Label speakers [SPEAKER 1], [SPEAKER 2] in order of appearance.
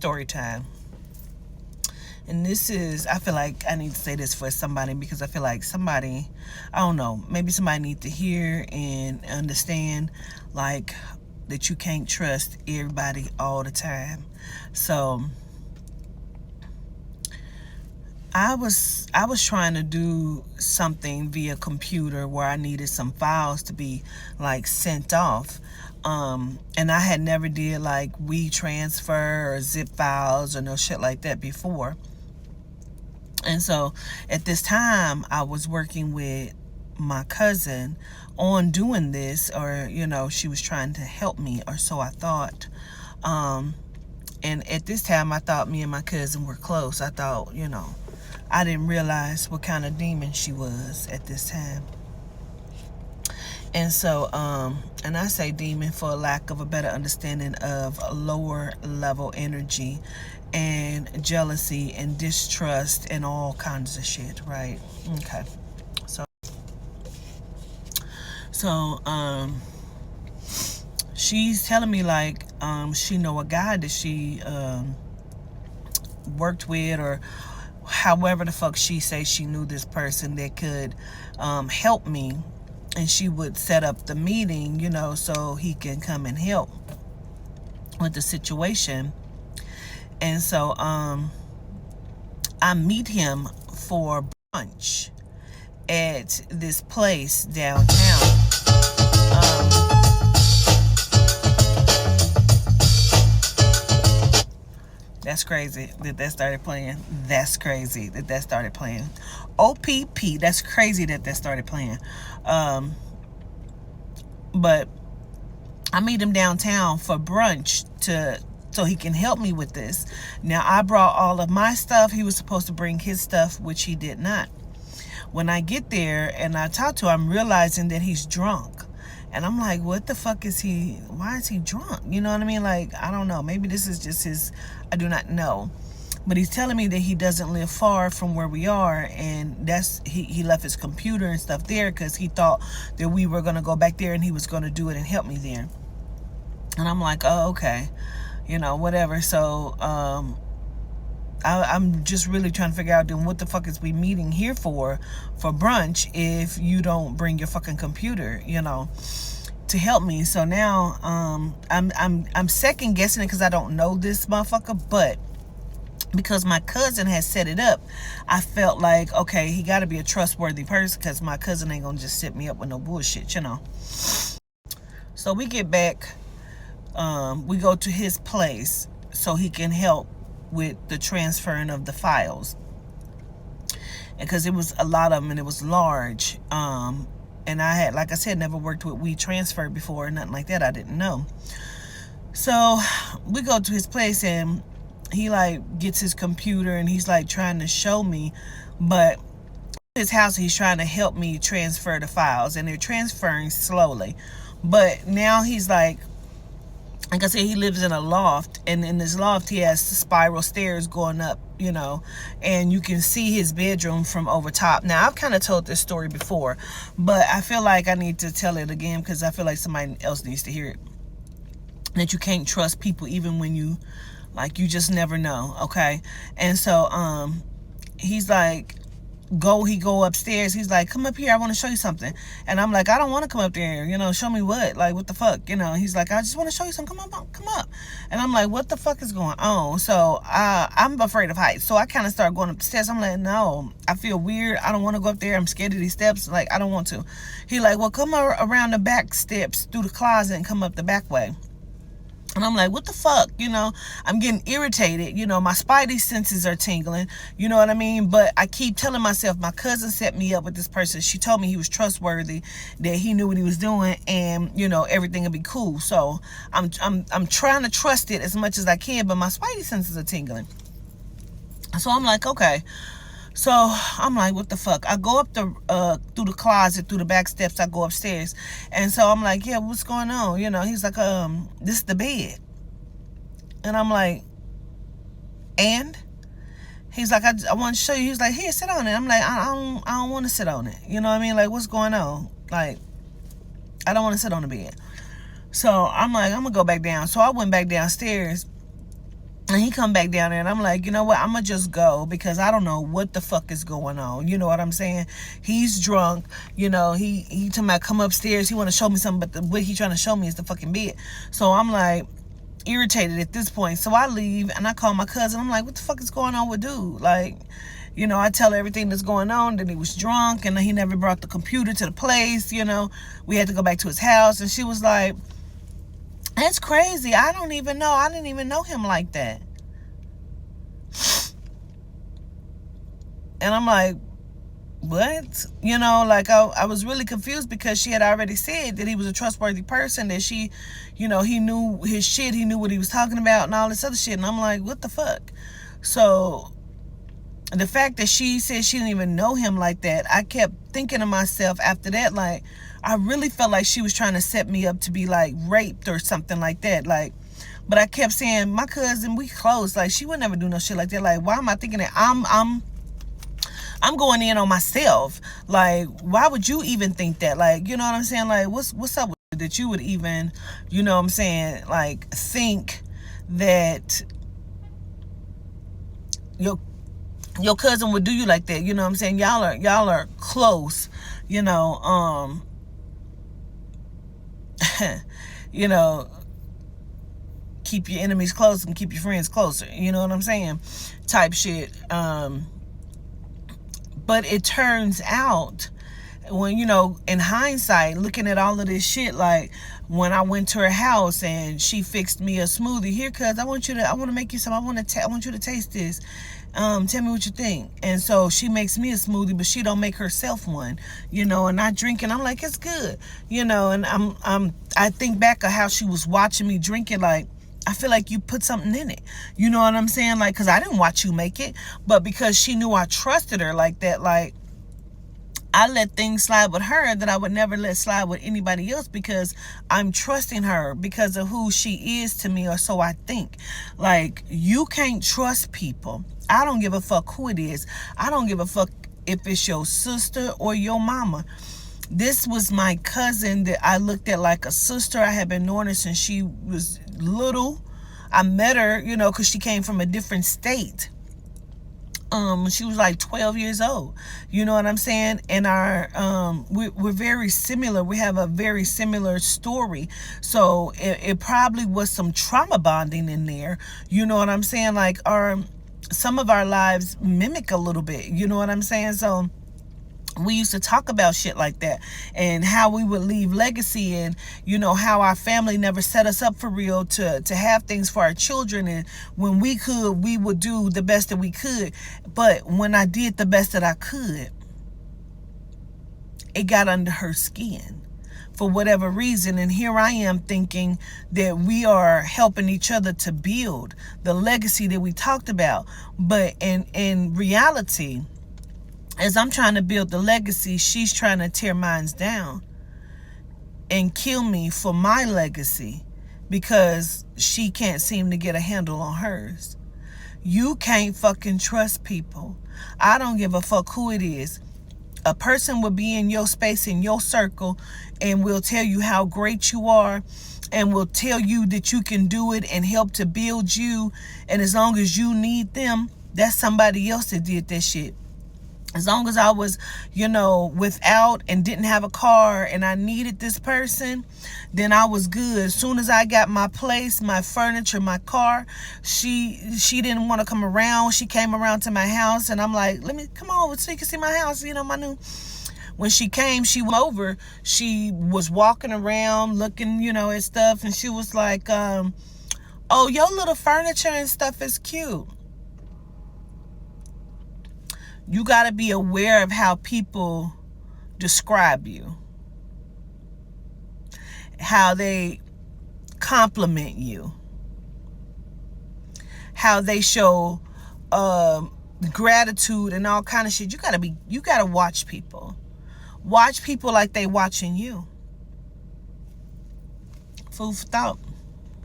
[SPEAKER 1] story time. And this is, I feel like I need to say this for somebody because I feel like somebody, I don't know, maybe somebody need to hear and understand, like, that you can't trust everybody all the time. So I was trying to do something via computer where I needed some files to be like sent off. And I had never did like WeTransfer or zip files or no shit like that before. And so at this time I was working with my cousin on doing this, or she was trying to help me, or so I thought. And at this time I thought me and my cousin were close. I thought, I didn't realize what kind of demon she was at this time. And so, and I say demon for lack of a better understanding of a lower level energy and jealousy and distrust and all kinds of shit, right? Okay. So, she's telling me like, she know a guy that she worked with, or however the fuck she say she knew this person that could help me, and she would set up the meeting, so he can come and help with the situation. And so I meet him for brunch at this place downtown. That's crazy that started playing. That's crazy that started playing. OPP, that's crazy that started playing. But I meet him downtown for brunch so he can help me with this. Now, I brought all of my stuff. He was supposed to bring his stuff, which he did not. When I get there and I talk to him, I'm realizing that he's drunk. And I'm like, what the fuck is he? Why is he drunk? You know what I mean? Like, I don't know. Maybe this is just his, I do not know. But he's telling me that he doesn't live far from where we are. And he left his computer and stuff there because he thought that we were going to go back there and he was going to do it and help me there. And I'm like, oh, okay. Whatever. So, I'm just really trying to figure out then what the fuck is we meeting here for brunch if you don't bring your fucking computer, to help me. So now I'm second guessing it because I don't know this motherfucker, but because my cousin has set it up, I felt like, okay, he got to be a trustworthy person because my cousin ain't gonna just set me up with no bullshit, So we get back, we go to his place so he can help with the transferring of the files, because it was a lot of them and it was large, and I had, like I said, never worked with WeTransfer before or nothing like that. I didn't know. So we go to his place and he like gets his computer and he's like trying to show me, but his house he's trying to help me transfer the files and they're transferring slowly. But now he's like I said, he lives in a loft, and in this loft he has spiral stairs going up, and you can see his bedroom from over top. Now, I've kind of told this story before, but I feel like I need to tell it again because I feel like somebody else needs to hear it. That you can't trust people even when you just never know, okay? And so he's like, he go upstairs. He's like, come up here, I want to show you something. And I'm like, I don't want to come up there, show me what? Like, what the fuck? He's like, I just want to show you something. Come up. And I'm like, what the fuck is going on? So I'm afraid of heights. So I kind of start going up the stairs. I'm like, no, I feel weird. I don't want to go up there. I'm scared of these steps. Like, I don't want to. He like, well, come around the back steps through the closet and come up the back way. And I'm like, what the fuck? I'm getting irritated. My spidey senses are tingling. You know what I mean? But I keep telling myself, my cousin set me up with this person. She told me he was trustworthy, that he knew what he was doing, and, everything would be cool. So I'm trying to trust it as much as I can, but my spidey senses are tingling. So I'm like, okay. So I'm like, what the fuck? I go up through the closet, through the back steps. I go upstairs. And so I'm like, yeah, what's going on? He's like, this is the bed. And I'm like, and? He's like, I want to show you. He's like, here, sit on it. I'm like, I don't want to sit on it. You know what I mean? Like, what's going on? Like, I don't want to sit on the bed. So I'm like, I'm going to go back down. So I went back downstairs. And he come back down there, and I'm like, you know what? I'm gonna just go because I don't know what the fuck is going on. You know what I'm saying? He's drunk. You know, he talking about come upstairs. He want to show me something, but what he trying to show me is the fucking bed. So I'm like irritated at this point. So I leave and I call my cousin. I'm like, what the fuck is going on with dude? Like, you know, I tell her everything that's going on, that he was drunk and he never brought the computer to the place. You know, we had to go back to his house, and she was like, that's crazy. I don't even know. I didn't even know him like that. And I'm like, what? You know, like I was really confused because she had already said that he was a trustworthy person, that she, you know, he knew his shit, he knew what he was talking about and all this other shit. And I'm like, what the fuck? So the fact that she said she didn't even know him like that, I kept thinking to myself after that, like, I really felt like she was trying to set me up to be like raped or something like that. Like, but I kept saying, my cousin, we close. Like, she would never do no shit like that. Like, why am I thinking that? I'm going in on myself. Like, why would you even think that? Like, you know what I'm saying? Like, what's up with it that you would even, you know what I'm saying, like, think that your cousin would do you like that? You know what I'm saying? Y'all are close, you know, you know, keep your enemies close and keep your friends closer. You know what I'm saying? Type shit. But it turns out, when, you know, in hindsight, looking at all of this shit, like when I went to her house and she fixed me a smoothie, here, cuz I want to make you some. I want you to taste this. Tell me what you think. And so she makes me a smoothie, but she don't make herself one, you know, and I drink and I'm like, it's good, you know, and I think back of how she was watching me drink it, like, I feel like you put something in it. You know what I'm saying? Like, because I didn't watch you make it, but because she knew I trusted her like that, like, I let things slide with her that I would never let slide with anybody else, because I'm trusting her because of who she is to me, or so I think. Like, you can't trust people. I don't give a fuck who it is. I don't give a fuck if it's your sister or your mama. This was my cousin that I looked at like a sister. I had been knowing her since she was little. I met her, you know, because she came from a different state. She was like 12 years old. You know what I'm saying? And we're very similar. We have a very similar story. So it probably was some trauma bonding in there. You know what I'm saying? Like, some of our lives mimic a little bit. You know what I'm saying? So we used to talk about shit like that, and how we would leave legacy, and, you know, how our family never set us up for real to have things for our children. And when we could, we would do the best that we could. But when I did the best that I could, it got under her skin for whatever reason. And here I am thinking that we are helping each other to build the legacy that we talked about. But in reality, as I'm trying to build the legacy, she's trying to tear mine down and kill me for my legacy because she can't seem to get a handle on hers. You can't fucking trust people. I don't give a fuck who it is. A person will be in your space, in your circle, and will tell you how great you are, and will tell you that you can do it and help to build you. And as long as you need them, that's somebody else that did that shit. As long as I was, you know, without and didn't have a car and I needed this person, then I was good. As soon as I got my place, my furniture, my car, she didn't want to come around. She came around to my house, and I'm like, let me come over so you can see my house, you know, my new. When she came, she went over. She was walking around looking, you know, at stuff, and she was like, oh, your little furniture and stuff is cute. You got to be aware of how people describe you, how they compliment you, how they show gratitude and all kind of shit. You got to watch people. Watch people like they watching you. Food for thought.